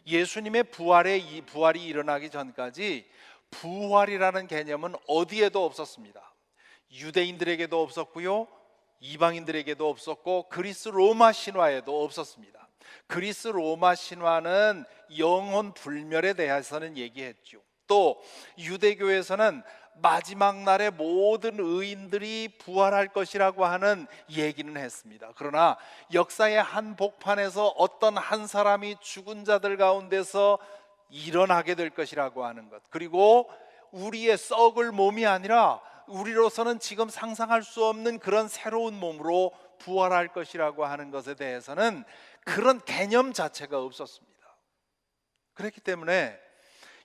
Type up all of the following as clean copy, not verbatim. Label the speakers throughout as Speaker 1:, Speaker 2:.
Speaker 1: 예수님의 부활이 일어나기 전까지 부활이라는 개념은 어디에도 없었습니다. 유대인들에게도 없었고요, 이방인들에게도 없었고, 그리스 로마 신화에도 없었습니다. 그리스 로마 신화는 영혼 불멸에 대해서는 얘기했죠. 또 유대교에서는 마지막 날에 모든 의인들이 부활할 것이라고 하는 얘기는 했습니다. 그러나 역사의 한 복판에서 어떤 한 사람이 죽은 자들 가운데서 일어나게 될 것이라고 하는 것, 그리고 우리의 썩을 몸이 아니라 우리로서는 지금 상상할 수 없는 그런 새로운 몸으로 부활할 것이라고 하는 것에 대해서는 그런 개념 자체가 없었습니다. 그렇기 때문에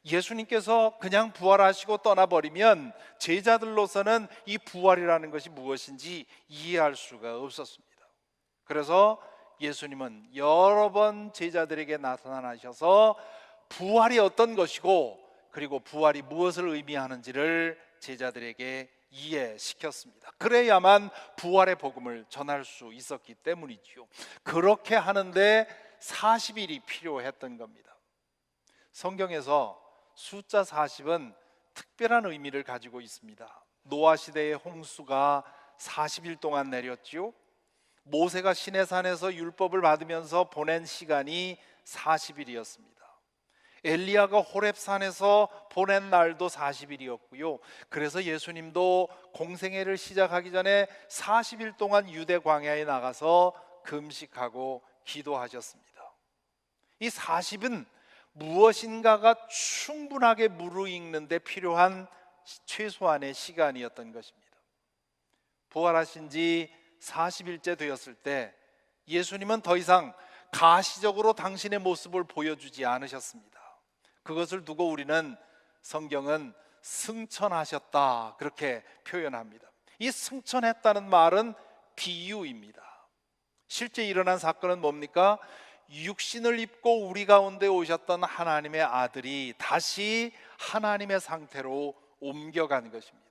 Speaker 1: 예수님께서 그냥 부활하시고 떠나버리면 제자들로서는 이 부활이라는 것이 무엇인지 이해할 수가 없었습니다. 그래서 예수님은 여러 번 제자들에게 나타나셔서 부활이 어떤 것이고, 그리고 부활이 무엇을 의미하는지를 제자들에게 이해시켰습니다. 그래야만 부활의 복음을 전할 수 있었기 때문이지요. 그렇게 하는데 40일이 필요했던 겁니다. 성경에서 숫자 40은 특별한 의미를 가지고 있습니다. 노아 시대의 홍수가 40일 동안 내렸지요. 모세가 시내산에서 율법을 받으면서 보낸 시간이 40일이었습니다. 엘리야가 호렙산에서 보낸 날도 40일이었고요. 그래서 예수님도 공생애를 시작하기 전에 40일 동안 유대 광야에 나가서 금식하고 기도하셨습니다. 이 40은 무엇인가가 충분하게 무르익는 데 필요한 최소한의 시간이었던 것입니다. 부활하신 지 40일째 되었을 때 예수님은 더 이상 가시적으로 당신의 모습을 보여주지 않으셨습니다. 그것을 두고 우리는, 성경은 승천하셨다 그렇게 표현합니다. 이 승천했다는 말은 비유입니다. 실제 일어난 사건은 뭡니까? 육신을 입고 우리 가운데 오셨던 하나님의 아들이 다시 하나님의 상태로 옮겨간 것입니다.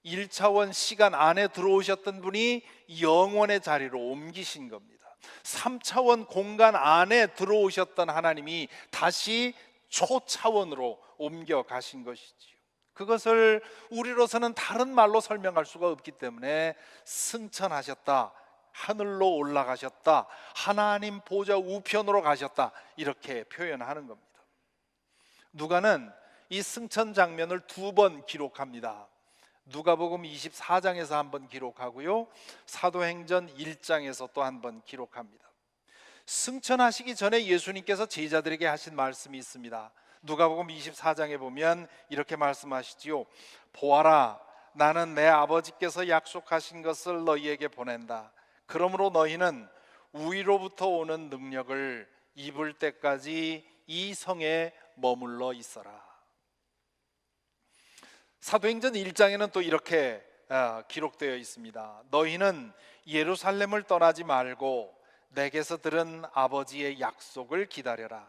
Speaker 1: 1차원 시간 안에 들어오셨던 분이 영원의 자리로 옮기신 겁니다. 3차원 공간 안에 들어오셨던 하나님이 다시 초차원으로 옮겨가신 것이지요. 그것을 우리로서는 다른 말로 설명할 수가 없기 때문에 승천하셨다, 하늘로 올라가셨다, 하나님 보좌 우편으로 가셨다, 이렇게 표현하는 겁니다. 누가는 이 승천 장면을 2번 기록합니다. 누가복음 24장에서 한번 기록하고요, 사도행전 1장에서 또 한번 기록합니다. 승천하시기 전에 예수님께서 제자들에게 하신 말씀이 있습니다. 누가복음 24장에 보면 이렇게 말씀하시지요. 보아라, 나는 내 아버지께서 약속하신 것을 너희에게 보낸다. 그러므로 너희는 위로부터 오는 능력을 입을 때까지 이 성에 머물러 있어라. 사도행전 1장에는 또 이렇게 기록되어 있습니다. 너희는 예루살렘을 떠나지 말고 내게서 들은 아버지의 약속을 기다려라.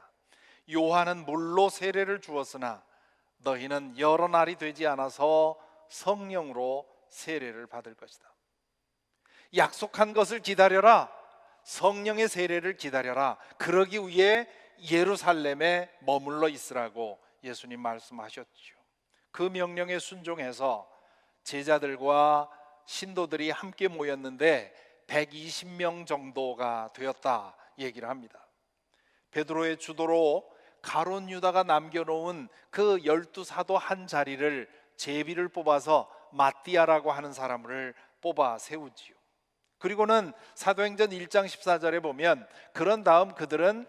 Speaker 1: 요한은 물로 세례를 주었으나 너희는 여러 날이 되지 않아서 성령으로 세례를 받을 것이다. 약속한 것을 기다려라. 성령의 세례를 기다려라. 그러기 위해 예루살렘에 머물러 있으라고 예수님 말씀하셨죠. 그 명령에 순종해서 제자들과 신도들이 함께 모였는데 120명 정도가 되었다 얘기를 합니다. 베드로의 주도로 가룟 유다가 남겨놓은 그 12사도 한 자리를 제비를 뽑아서 마띠아라고 하는 사람을 뽑아 세우지요. 그리고는 사도행전 1장 14절에 보면 그런 다음 그들은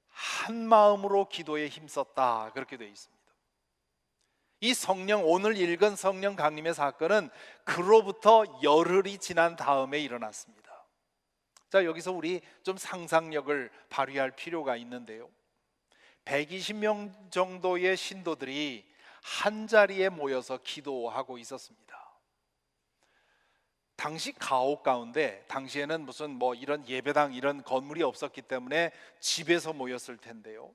Speaker 1: 한 마음으로 기도에 힘썼다 그렇게 되어 있습니다. 이 성령, 오늘 읽은 성령 강림의 사건은 그로부터 열흘이 지난 다음에 일어났습니다. 자, 여기서 우리 좀 상상력을 발휘할 필요가 있는데요, 120명 정도의 신도들이 한 자리에 모여서 기도하고 있었습니다. 당시 가옥 가운데, 당시에는 무슨 뭐 이런 예배당 이런 건물이 없었기 때문에 집에서 모였을 텐데요,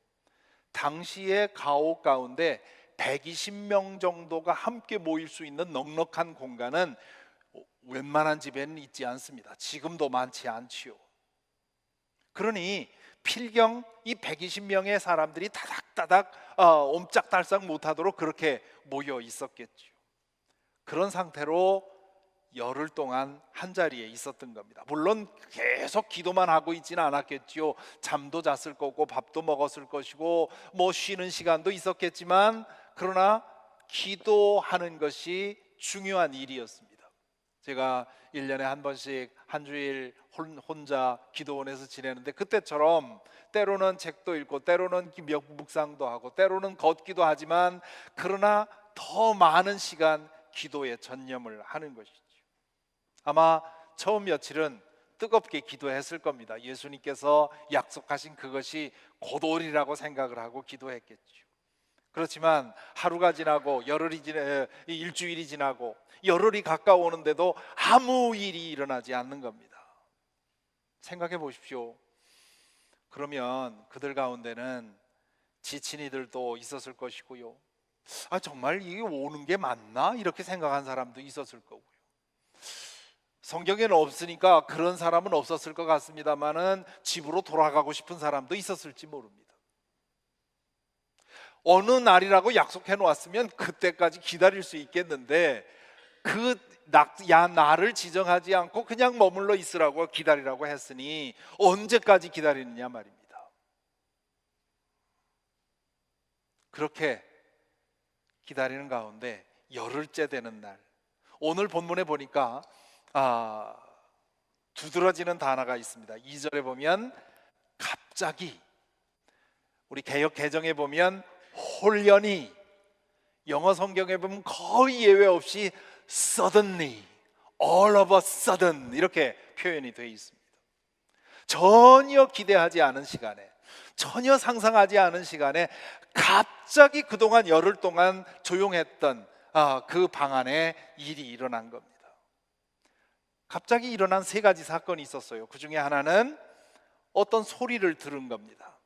Speaker 1: 당시의 가옥 가운데 120명 정도가 함께 모일 수 있는 넉넉한 공간은 웬만한 집에는 있지 않습니다. 지금도 많지 않지요. 그러니 필경 이 120명의 사람들이 다닥다닥 옴짝달싹 못하도록 그렇게 모여 있었겠죠. 그런 상태로 열흘 동안 한 자리에 있었던 겁니다. 물론 계속 기도만 하고 있지는 않았겠지요. 잠도 잤을 거고 밥도 먹었을 것이고 뭐 쉬는 시간도 있었겠지만, 그러나 기도하는 것이 중요한 일이었습니다. 제가 1년에 한 번씩 한 주일 혼자 기도원에서 지내는데, 그때처럼 때로는 책도 읽고 때로는 묵상도 하고 때로는 걷기도 하지만, 그러나 더 많은 시간 기도에 전념을 하는 것이죠. 아마 처음 며칠은 뜨겁게 기도했을 겁니다. 예수님께서 약속하신 그것이 곧 오리라고 생각을 하고 기도했겠죠. 그렇지만 하루가 지나고 일주일이 지나고 열흘이 가까워오는데도 아무 일이 일어나지 않는 겁니다. 생각해 보십시오. 그러면 그들 가운데는 지친 이들도 있었을 것이고요, 정말 이게 오는 게 맞나? 이렇게 생각한 사람도 있었을 거고요. 성경에는 없으니까 그런 사람은 없었을 것 같습니다만은 집으로 돌아가고 싶은 사람도 있었을지 모릅니다. 어느 날이라고 약속해 놓았으면 그때까지 기다릴 수 있겠는데, 날을 지정하지 않고 그냥 머물러 있으라고 기다리라고 했으니 언제까지 기다리느냐 말입니다. 그렇게 기다리는 가운데 열흘째 되는 날, 오늘 본문에 보니까 두드러지는 단어가 있습니다. 2절에 보면 갑자기, 우리 개역 개정에 보면 홀연히, 영어 성경에 보면 거의 예외 없이 suddenly, all of a sudden 이렇게 표현이 되어 있습니다. 전혀 기대하지 않은 시간에, 전혀 상상하지 않은 시간에 갑자기 그동안 열흘 동안 조용했던 그 방 안에 일이 일어난 겁니다. 갑자기 일어난 세 가지 사건이 있었어요. 그 중에 하나는 어떤 소리를 들은 겁니다.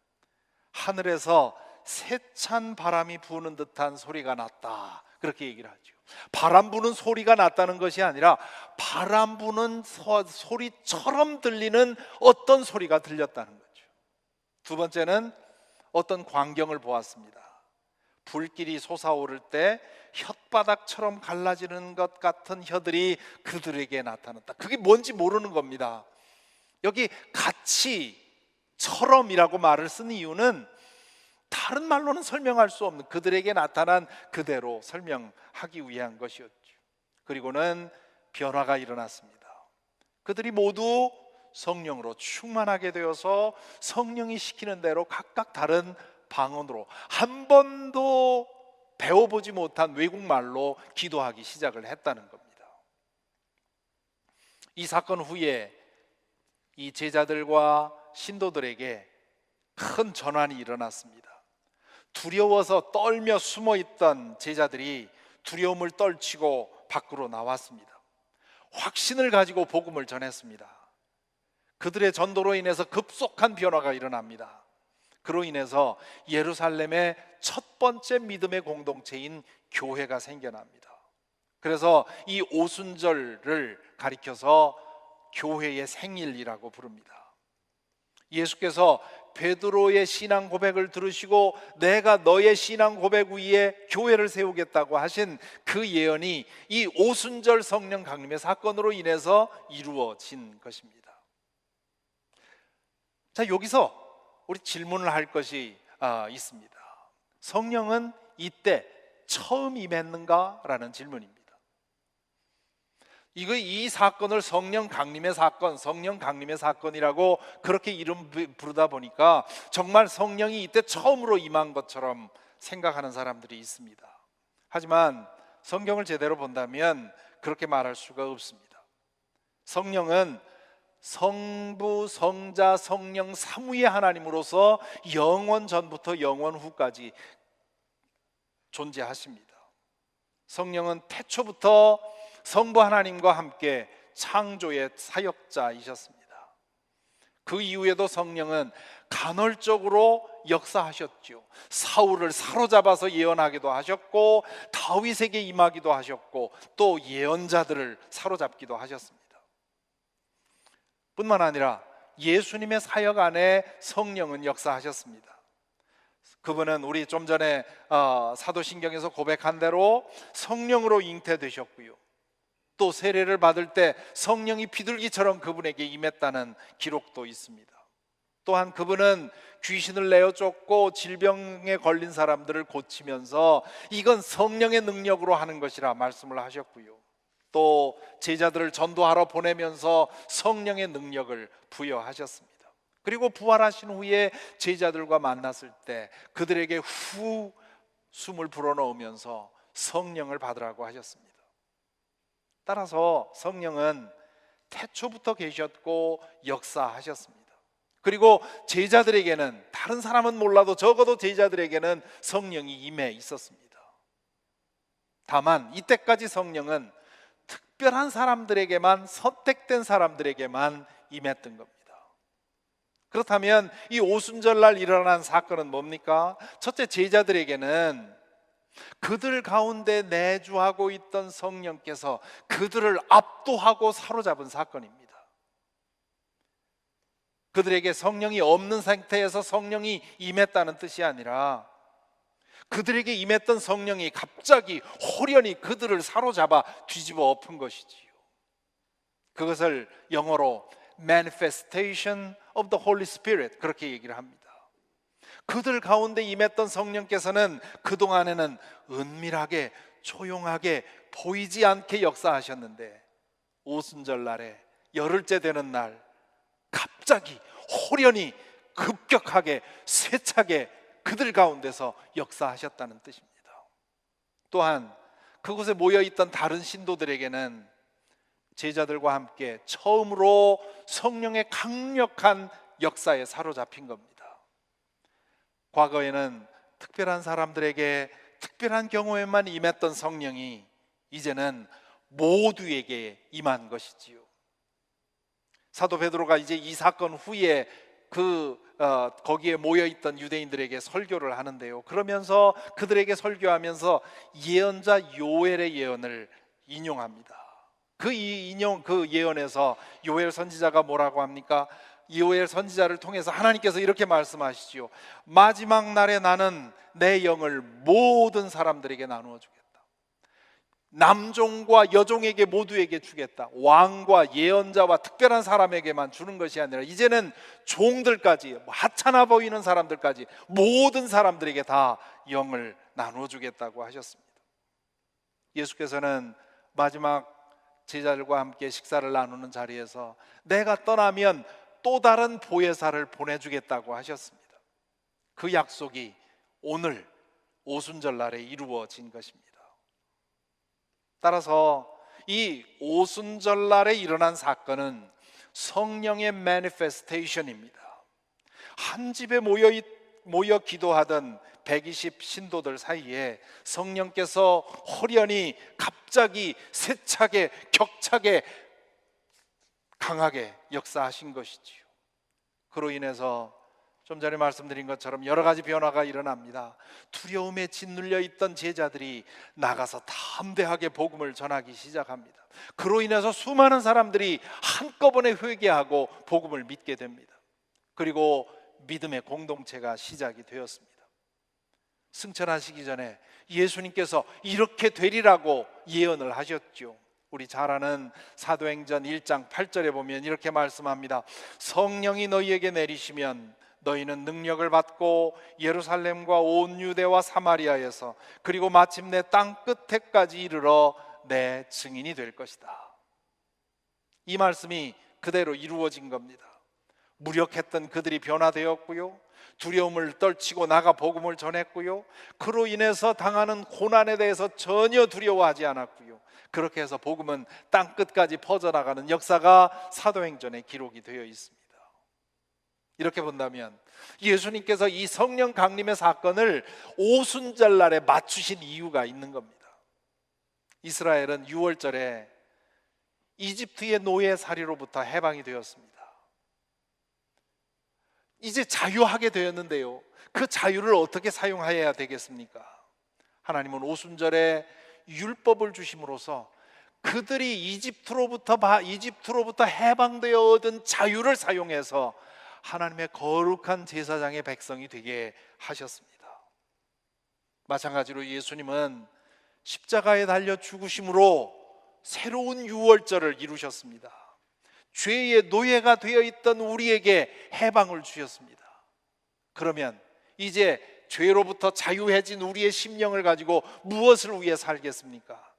Speaker 1: 하늘에서 세찬 바람이 부는 듯한 소리가 났다, 그렇게 얘기를 하죠. 바람 부는 소리가 났다는 것이 아니라 바람 부는 소리처럼 들리는 어떤 소리가 들렸다는 거죠. 두 번째는 어떤 광경을 보았습니다. 불길이 솟아오를 때 혓바닥처럼 갈라지는 것 같은 혀들이 그들에게 나타났다. 그게 뭔지 모르는 겁니다. 여기 같이 처럼이라고 말을 쓴 이유는 다른 말로는 설명할 수 없는, 그들에게 나타난 그대로 설명하기 위한 것이었죠. 그리고는 변화가 일어났습니다. 그들이 모두 성령으로 충만하게 되어서 성령이 시키는 대로 각각 다른 방언으로, 한 번도 배워보지 못한 외국말로 기도하기 시작을 했다는 겁니다. 이 사건 후에 이 제자들과 신도들에게 큰 전환이 일어났습니다. 두려워서 떨며 숨어있던 제자들이 두려움을 떨치고 밖으로 나왔습니다. 확신을 가지고 복음을 전했습니다. 그들의 전도로 인해서 급속한 변화가 일어납니다. 그로 인해서 예루살렘의 첫 번째 믿음의 공동체인 교회가 생겨납니다. 그래서 이 오순절을 가리켜서 교회의 생일이라고 부릅니다. 예수께서 베드로의 신앙 고백을 들으시고 내가 너의 신앙 고백 위에 교회를 세우겠다고 하신 그 예언이 이 오순절 성령 강림의 사건으로 인해서 이루어진 것입니다. 자, 여기서 우리 질문을 할 것이 있습니다. 성령은 이때 처음 임했는가? 라는 질문입니다. 이 사건을 성령 강림의 사건, 성령 강림의 사건이라고 그렇게 이름 부르다 보니까 정말 성령이 이때 처음으로 임한 것처럼 생각하는 사람들이 있습니다. 하지만 성경을 제대로 본다면 그렇게 말할 수가 없습니다. 성령은 성부, 성자, 성령 삼위의 하나님으로서 영원 전부터 영원 후까지 존재하십니다. 성령은 태초부터 성부 하나님과 함께 창조의 사역자이셨습니다. 그 이후에도 성령은 간헐적으로 역사하셨죠. 사울을 사로잡아서 예언하기도 하셨고 다윗에게 임하기도 하셨고 또 예언자들을 사로잡기도 하셨습니다. 뿐만 아니라 예수님의 사역 안에 성령은 역사하셨습니다. 그분은 우리 좀 전에 사도신경에서 고백한 대로 성령으로 잉태되셨고요, 또 세례를 받을 때 성령이 비둘기처럼 그분에게 임했다는 기록도 있습니다. 또한 그분은 귀신을 내어 쫓고 질병에 걸린 사람들을 고치면서 이건 성령의 능력으로 하는 것이라 말씀을 하셨고요, 또 제자들을 전도하러 보내면서 성령의 능력을 부여하셨습니다. 그리고 부활하신 후에 제자들과 만났을 때 그들에게 후 숨을 불어넣으면서 성령을 받으라고 하셨습니다. 따라서 성령은 태초부터 계셨고 역사하셨습니다. 그리고 제자들에게는, 다른 사람은 몰라도 적어도 제자들에게는 성령이 임해 있었습니다. 다만 이때까지 성령은 특별한 사람들에게만, 선택된 사람들에게만 임했던 겁니다. 그렇다면 이 오순절날 일어난 사건은 뭡니까? 첫째, 제자들에게는 그들 가운데 내주하고 있던 성령께서 그들을 압도하고 사로잡은 사건입니다. 그들에게 성령이 없는 상태에서 성령이 임했다는 뜻이 아니라 그들에게 임했던 성령이 갑자기 호련히 그들을 사로잡아 뒤집어 엎은 것이지요. 그것을 영어로 manifestation of the Holy Spirit, 그렇게 얘기를 합니다. 그들 가운데 임했던 성령께서는 그동안에는 은밀하게 조용하게 보이지 않게 역사하셨는데 오순절날에 열흘째 되는 날 갑자기 호련히 급격하게 세차게 그들 가운데서 역사하셨다는 뜻입니다. 또한 그곳에 모여있던 다른 신도들에게는 제자들과 함께 처음으로 성령의 강력한 역사에 사로잡힌 겁니다. 과거에는 특별한 사람들에게 특별한 경우에만 임했던 성령이 이제는 모두에게 임한 것이지요. 사도 베드로가 이제 이 사건 후에 거기에 모여있던 유대인들에게 설교를 하는데요, 그러면서 그들에게 설교하면서 예언자 요엘의 예언을 인용합니다. 그 예언에서 요엘 선지자가 뭐라고 합니까? 요엘 선지자를 통해서 하나님께서 이렇게 말씀하시지요. 마지막 날에 나는 내 영을 모든 사람들에게 나누어 주겠다. 남종과 여종에게 모두에게 주겠다. 왕과 예언자와 특별한 사람에게만 주는 것이 아니라 이제는 종들까지, 하찮아 보이는 사람들까지 모든 사람들에게 다 영을 나누어 주겠다고 하셨습니다. 예수께서는 마지막 제자들과 함께 식사를 나누는 자리에서 내가 떠나면 또 다른 보혜사를 보내주겠다고 하셨습니다. 그 약속이 오늘 오순절날에 이루어진 것입니다. 따라서 이 오순절날에 일어난 사건은 성령의 매니페스테이션입니다. 한 집에 모여 기도하던 120 신도들 사이에 성령께서 호련히 갑자기 세차게 격차게 강하게 역사하신 것이지요. 그로 인해서 좀 전에 말씀드린 것처럼 여러 가지 변화가 일어납니다. 두려움에 짓눌려 있던 제자들이 나가서 담대하게 복음을 전하기 시작합니다. 그로 인해서 수많은 사람들이 한꺼번에 회개하고 복음을 믿게 됩니다. 그리고 믿음의 공동체가 시작이 되었습니다. 승천하시기 전에 예수님께서 이렇게 되리라고 예언을 하셨죠. 우리 잘 아는 사도행전 1장 8절에 보면 이렇게 말씀합니다. 성령이 너희에게 내리시면 너희는 능력을 받고 예루살렘과 온 유대와 사마리아에서 그리고 마침내 땅 끝에까지 이르러 내 증인이 될 것이다. 이 말씀이 그대로 이루어진 겁니다. 무력했던 그들이 변화되었고요, 두려움을 떨치고 나가 복음을 전했고요, 그로 인해서 당하는 고난에 대해서 전혀 두려워하지 않았고요, 그렇게 해서 복음은 땅끝까지 퍼져나가는 역사가 사도행전에 기록이 되어 있습니다. 이렇게 본다면 예수님께서 이 성령 강림의 사건을 오순절날에 맞추신 이유가 있는 겁니다. 이스라엘은 6월절에 이집트의 노예살이로부터 해방이 되었습니다. 이제 자유하게 되었는데요, 그 자유를 어떻게 사용해야 되겠습니까? 하나님은 오순절에 율법을 주심으로써 그들이 이집트로부터 해방되어 얻은 자유를 사용해서 하나님의 거룩한 제사장의 백성이 되게 하셨습니다. 마찬가지로 예수님은 십자가에 달려 죽으심으로 새로운 유월절을 이루셨습니다. 죄의 노예가 되어 있던 우리에게 해방을 주셨습니다. 그러면 이제 죄로부터 자유해진 우리의 심령을 가지고 무엇을 위해 살겠습니까?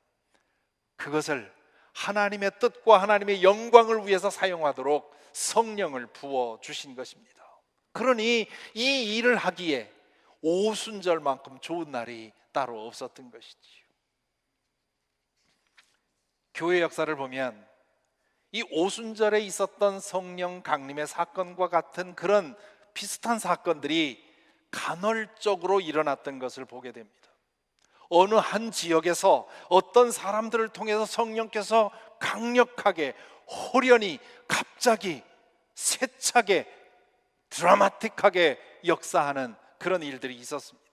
Speaker 1: 그것을 하나님의 뜻과 하나님의 영광을 위해서 사용하도록 성령을 부어 주신 것입니다. 그러니 이 일을 하기에 오순절만큼 좋은 날이 따로 없었던 것이지요. 교회 역사를 보면 이 오순절에 있었던 성령 강림의 사건과 같은 그런 비슷한 사건들이 간헐적으로 일어났던 것을 보게 됩니다. 어느 한 지역에서 어떤 사람들을 통해서 성령께서 강력하게, 호련히, 갑자기, 세차게, 드라마틱하게 역사하는 그런 일들이 있었습니다.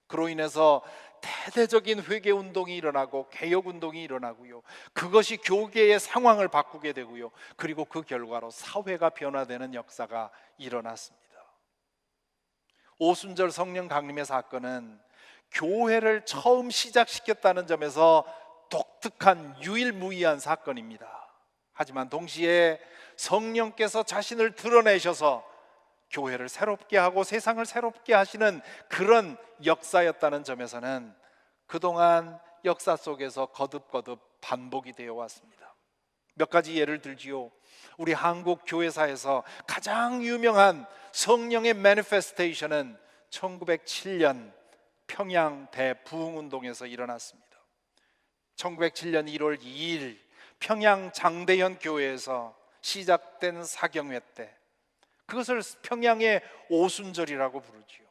Speaker 1: 그로 인해서 대대적인 회개운동이 일어나고 개혁운동이 일어나고요, 그것이 교계의 상황을 바꾸게 되고요, 그리고 그 결과로 사회가 변화되는 역사가 일어났습니다. 오순절 성령 강림의 사건은 교회를 처음 시작시켰다는 점에서 독특한 유일무이한 사건입니다. 하지만 동시에 성령께서 자신을 드러내셔서 교회를 새롭게 하고 세상을 새롭게 하시는 그런 역사였다는 점에서는 그동안 역사 속에서 거듭거듭 반복이 되어 왔습니다. 몇 가지 예를 들지요. 우리 한국 교회사에서 가장 유명한 성령의 매니페스테이션은 1907년 평양 대부흥운동에서 일어났습니다. 1907년 1월 2일 평양 장대현 교회에서 시작된 사경회 때, 그것을 평양의 오순절이라고 부르지요.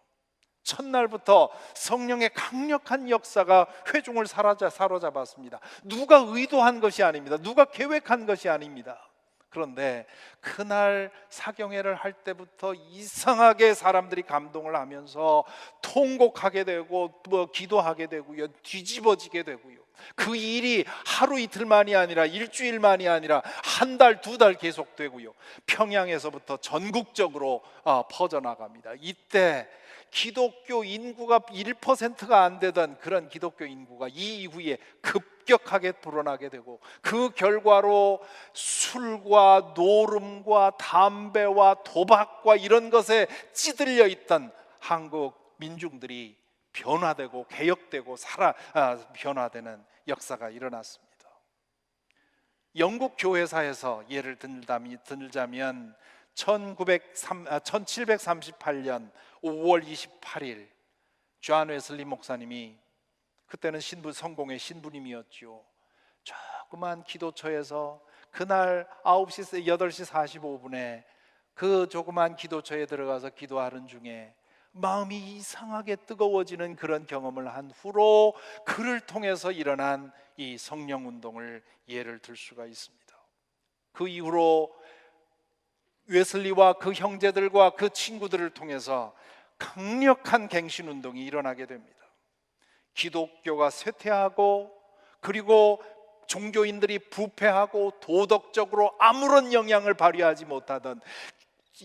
Speaker 1: 첫날부터 성령의 강력한 역사가 회중을 사로잡았습니다. 누가 의도한 것이 아닙니다. 누가 계획한 것이 아닙니다. 그런데 그날 사경회를 할 때부터 이상하게 사람들이 감동을 하면서 통곡하게 되고 기도하게 되고요, 뒤집어지게 되고요, 그 일이 하루 이틀만이 아니라 일주일만이 아니라 한 달, 두 달 계속되고요, 평양에서부터 전국적으로 퍼져나갑니다. 이때 기독교 인구가 1%가 안 되던 그런 기독교 인구가 이 이후에 급격하게 불어나게 되고, 그 결과로 술과 노름과 담배와 도박과 이런 것에 찌들려 있던 한국 민중들이 변화되고 개혁되고 변화되는 역사가 일어났습니다. 영국 교회사에서 예를 들자면 1738년 5월 28일 존 웨슬리 목사님이, 그때는 성공의 신부님이었죠, 조그만 기도처에서 그날 8시 45분에 그 조그만 기도처에 들어가서 기도하는 중에 마음이 이상하게 뜨거워지는 그런 경험을 한 후로 그를 통해서 일어난 이 성령운동을 예를 들 수가 있습니다. 그 이후로 웨슬리와 그 형제들과 그 친구들을 통해서 강력한 갱신운동이 일어나게 됩니다. 기독교가 쇠퇴하고, 그리고 종교인들이 부패하고 도덕적으로 아무런 영향을 발휘하지 못하던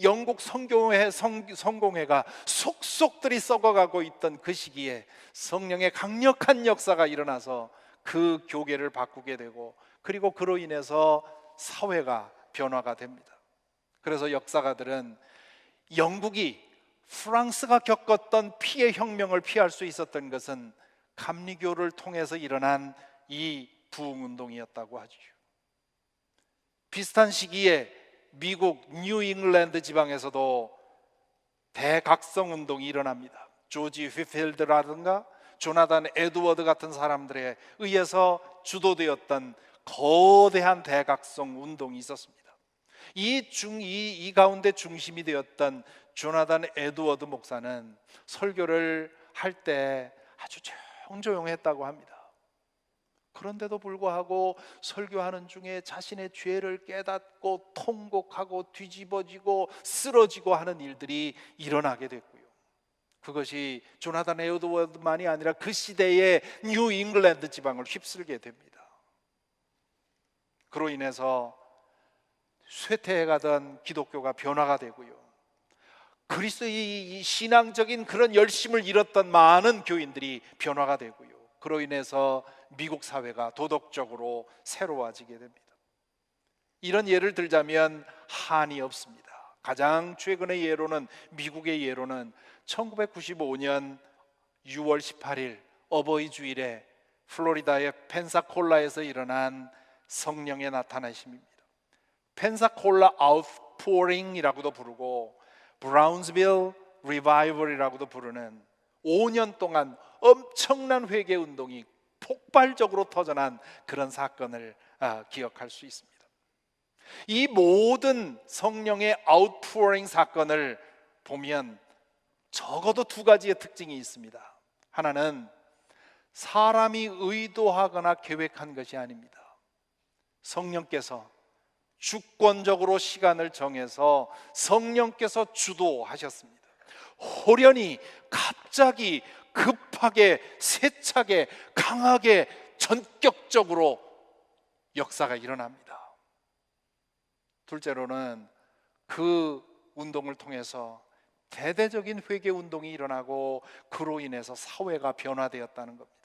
Speaker 1: 영국 성공회가 속속들이 썩어가고 있던 그 시기에 성령의 강력한 역사가 일어나서 그 교계를 바꾸게 되고, 그리고 그로 인해서 사회가 변화가 됩니다. 그래서 역사가들은 영국이 프랑스가 겪었던 피해 혁명을 피할 수 있었던 것은 감리교를 통해서 일어난 이 부흥운동이었다고 하죠. 비슷한 시기에 미국 뉴 잉글랜드 지방에서도 대각성운동이 일어납니다. 조지 휘필드라든가 조나단 에드워드 같은 사람들에 의해서 주도되었던 거대한 대각성 운동이 있었습니다. 이 가운데 중심이 되었던 조나단 에드워드 목사는 설교를 할 때 아주 조용조용했다고 합니다. 그런데도 불구하고 설교하는 중에 자신의 죄를 깨닫고 통곡하고 뒤집어지고 쓰러지고 하는 일들이 일어나게 됐고요, 그것이 조나단 에드워드만이 아니라 그 시대의 뉴 잉글랜드 지방을 휩쓸게 됩니다. 그로 인해서 쇠퇴해가던 기독교가 변화가 되고요, 그리스도의 신앙적인 그런 열심을 잃었던 많은 교인들이 변화가 되고요, 그로 인해서 미국 사회가 도덕적으로 새로워지게 됩니다. 이런 예를 들자면 한이 없습니다. 가장 최근의 예로는, 미국의 예로는 1995년 6월 18일 어버이 주일에 플로리다의 펜사콜라에서 일어난 성령의 나타나심입니다. 펜사콜라 아웃포링이라고도 부르고 브라운스빌 리바이벌이라고도 부르는 5년 동안 엄청난 회개 운동이 폭발적으로 터져난 그런 사건을 기억할 수 있습니다. 이 모든 성령의 아웃포링 사건을 보면 적어도 두 가지의 특징이 있습니다. 하나는 사람이 의도하거나 계획한 것이 아닙니다. 성령께서 주권적으로 시간을 정해서 성령께서 주도하셨습니다. 호련히 갑자기 급하게 세차게 강하게 전격적으로 역사가 일어납니다. 둘째로는 그 운동을 통해서 대대적인 회개 운동이 일어나고 그로 인해서 사회가 변화되었다는 겁니다.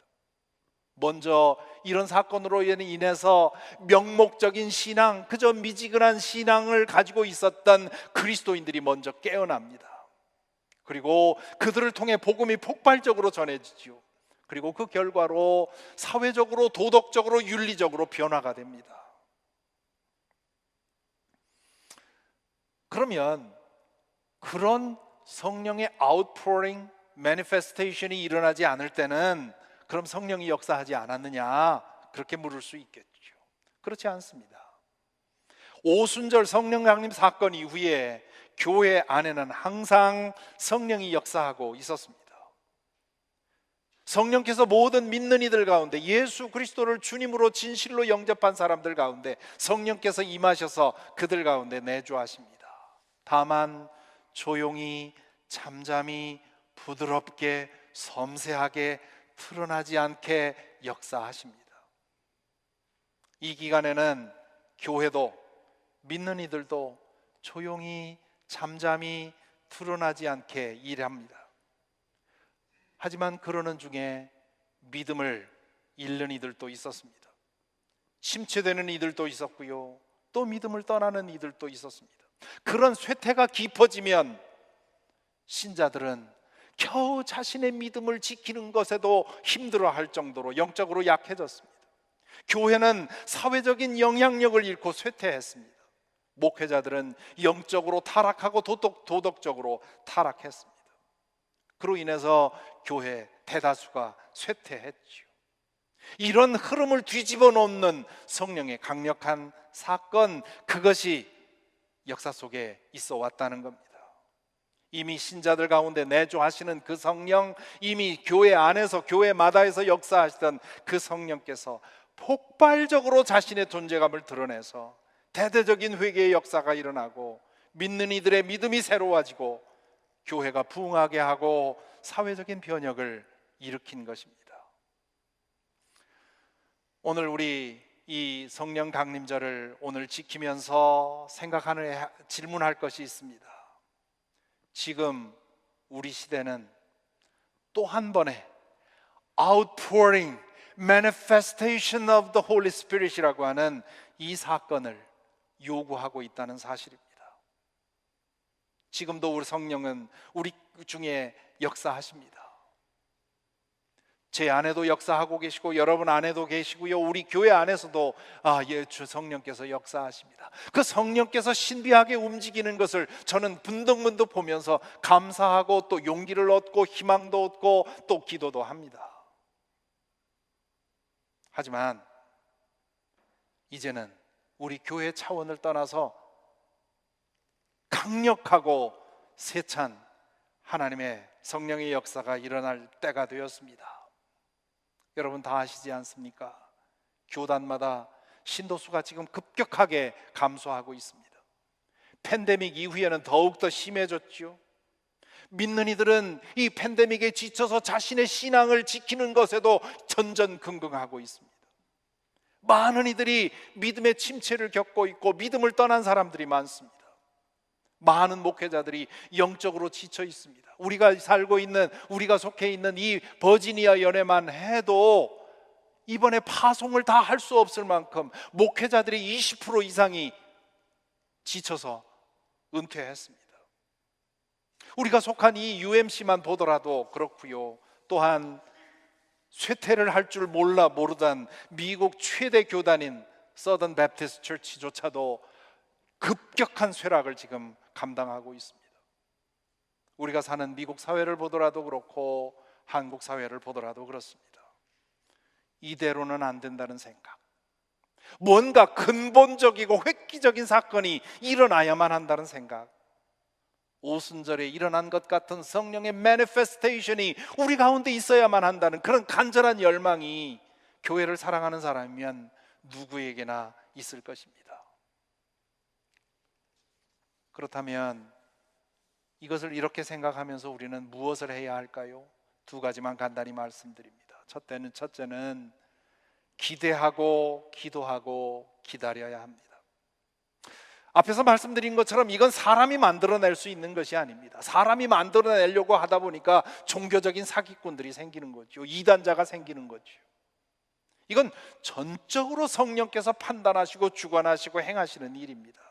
Speaker 1: 먼저 이런 사건으로 인해서 명목적인 신앙, 그저 미지근한 신앙을 가지고 있었던 그리스도인들이 먼저 깨어납니다. 그리고 그들을 통해 복음이 폭발적으로 전해지죠. 그리고 그 결과로 사회적으로, 도덕적으로, 윤리적으로 변화가 됩니다. 그러면 그런 성령의 아웃포링, 매니페스테이션이 일어나지 않을 때는 그럼 성령이 역사하지 않았느냐, 그렇게 물을 수 있겠죠. 그렇지 않습니다. 오순절 성령 강림 사건 이후에 교회 안에는 항상 성령이 역사하고 있었습니다. 성령께서 모든 믿는 이들 가운데, 예수 그리스도를 주님으로 진실로 영접한 사람들 가운데 성령께서 임하셔서 그들 가운데 내주하십니다. 다만 조용히, 잠잠히, 부드럽게, 섬세하게, 드러나지 않게 역사하십니다. 이 기간에는 교회도, 믿는 이들도 조용히, 잠잠히, 드러나지 않게 일합니다. 하지만 그러는 중에 믿음을 잃는 이들도 있었습니다. 침체되는 이들도 있었고요, 또 믿음을 떠나는 이들도 있었습니다. 그런 쇠퇴가 깊어지면 신자들은 겨우 자신의 믿음을 지키는 것에도 힘들어할 정도로 영적으로 약해졌습니다. 교회는 사회적인 영향력을 잃고 쇠퇴했습니다. 목회자들은 영적으로 타락하고 도덕적으로 타락했습니다. 그로 인해서 교회 대다수가 쇠퇴했죠. 이런 흐름을 뒤집어 놓는 성령의 강력한 사건, 그것이 역사 속에 있어 왔다는 겁니다. 이미 신자들 가운데 내주하시는 그 성령, 이미 교회 안에서, 교회마다에서 역사하시던 그 성령께서 폭발적으로 자신의 존재감을 드러내서 대대적인 회개의 역사가 일어나고 믿는 이들의 믿음이 새로워지고 교회가 부흥하게 하고 사회적인 변혁을 일으킨 것입니다. 오늘 우리 이 성령 강림절을 오늘 지키면서 질문할 것이 있습니다. 지금 우리 시대는 또 한 번의 outpouring, manifestation of the Holy Spirit이라고 하는 이 사건을 요구하고 있다는 사실입니다. 지금도 우리 성령은 우리 중에 역사하십니다. 제 안에도 역사하고 계시고 여러분 안에도 계시고요, 우리 교회 안에서도 주 성령께서 역사하십니다. 그 성령께서 신비하게 움직이는 것을 저는 문득문득 보면서 감사하고 또 용기를 얻고 희망도 얻고 또 기도도 합니다. 하지만 이제는 우리 교회 차원을 떠나서 강력하고 세찬 하나님의 성령의 역사가 일어날 때가 되었습니다. 여러분 다 아시지 않습니까? 교단마다 신도수가 지금 급격하게 감소하고 있습니다. 팬데믹 이후에는 더욱더 심해졌죠. 믿는 이들은 이 팬데믹에 지쳐서 자신의 신앙을 지키는 것에도 전전긍긍하고 있습니다. 많은 이들이 믿음의 침체를 겪고 있고 믿음을 떠난 사람들이 많습니다. 많은 목회자들이 영적으로 지쳐 있습니다. 우리가 살고 있는, 우리가 속해 있는 이 버지니아 연회만 해도 이번에 파송을 다 할 수 없을 만큼 목회자들이 20% 이상이 지쳐서 은퇴했습니다. 우리가 속한 이 UMC만 보더라도 그렇고요. 또한 쇠퇴를 할 줄 모르던 미국 최대 교단인 서던 베프티스트 처치조차도 급격한 쇠락을 지금 감당하고 있습니다. 우리가 사는 미국 사회를 보더라도 그렇고 한국 사회를 보더라도 그렇습니다. 이대로는 안 된다는 생각, 뭔가 근본적이고 획기적인 사건이 일어나야만 한다는 생각, 오순절에 일어난 것 같은 성령의 매니페스테이션이 우리 가운데 있어야만 한다는 그런 간절한 열망이 교회를 사랑하는 사람이면 누구에게나 있을 것입니다. 그렇다면 이것을 이렇게 생각하면서 우리는 무엇을 해야 할까요? 두 가지만 간단히 말씀드립니다. 첫째는 기대하고 기도하고 기다려야 합니다. 앞에서 말씀드린 것처럼 이건 사람이 만들어낼 수 있는 것이 아닙니다. 사람이 만들어내려고 하다 보니까 종교적인 사기꾼들이 생기는 거죠. 이단자가 생기는 거죠. 이건 전적으로 성령께서 판단하시고 주관하시고 행하시는 일입니다.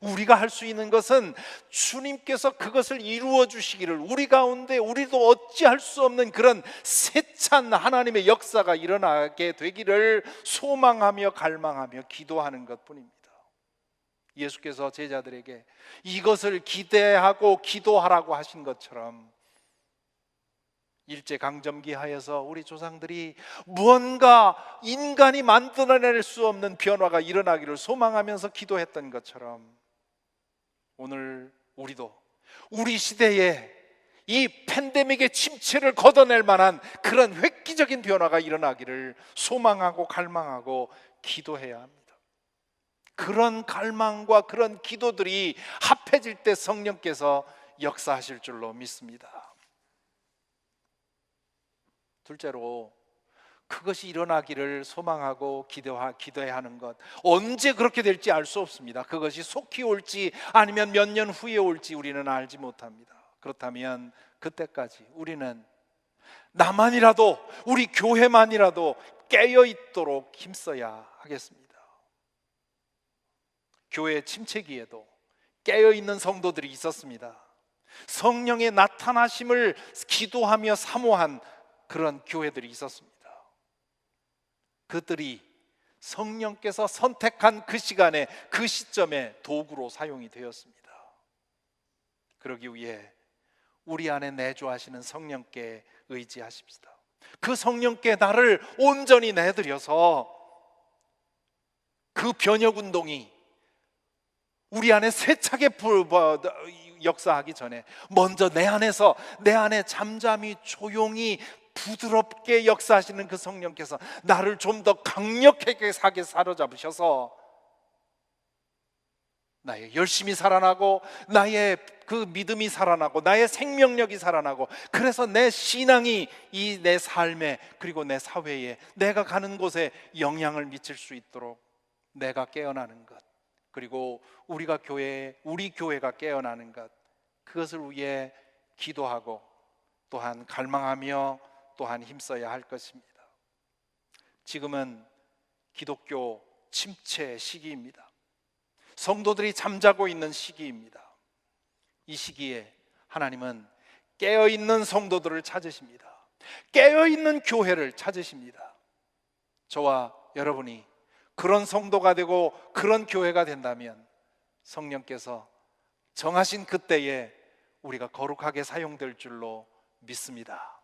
Speaker 1: 우리가 할 수 있는 것은 주님께서 그것을 이루어 주시기를, 우리 가운데 우리도 어찌할 수 없는 그런 세찬 하나님의 역사가 일어나게 되기를 소망하며 갈망하며 기도하는 것뿐입니다. 예수께서 제자들에게 이것을 기대하고 기도하라고 하신 것처럼 일제강점기 하에서 우리 조상들이 무언가 인간이 만들어낼 수 없는 변화가 일어나기를 소망하면서 기도했던 것처럼 오늘 우리도 우리 시대에 이 팬데믹의 침체를 걷어낼 만한 그런 획기적인 변화가 일어나기를 소망하고 갈망하고 기도해야 합니다. 그런 갈망과 그런 기도들이 합해질 때 성령께서 역사하실 줄로 믿습니다. 둘째로, 그것이 일어나기를 소망하고 기도해야 하는 것, 언제 그렇게 될지 알 수 없습니다. 그것이 속히 올지 아니면 몇 년 후에 올지 우리는 알지 못합니다. 그렇다면 그때까지 우리는 나만이라도, 우리 교회만이라도 깨어 있도록 힘써야 하겠습니다. 교회 침체기에도 깨어 있는 성도들이 있었습니다. 성령의 나타나심을 기도하며 사모한 그런 교회들이 있었습니다. 그들이 성령께서 선택한 그 시간에, 그 시점에 도구로 사용이 되었습니다. 그러기 위해 우리 안에 내주하시는 성령께 의지하십시다. 그 성령께 나를 온전히 내드려서 그 변혁운동이 우리 안에 세차게 역사하기 전에 먼저 내 안에 잠잠히 조용히 부드럽게 역사하시는 그 성령께서 나를 좀 더 강력하게 사로잡으셔서 나의 열심이 살아나고 나의 그 믿음이 살아나고 나의 생명력이 살아나고, 그래서 내 신앙이 이 내 삶에 그리고 내 사회에, 내가 가는 곳에 영향을 미칠 수 있도록 내가 깨어나는 것, 그리고 우리 교회가 깨어나는 것, 그것을 위해 기도하고 또한 갈망하며 또한 힘써야 할 것입니다. 지금은 기독교 침체 시기입니다. 성도들이 잠자고 있는 시기입니다. 이 시기에 하나님은 깨어있는 성도들을 찾으십니다. 깨어있는 교회를 찾으십니다. 저와 여러분이 그런 성도가 되고 그런 교회가 된다면 성령께서 정하신 그때에 우리가 거룩하게 사용될 줄로 믿습니다.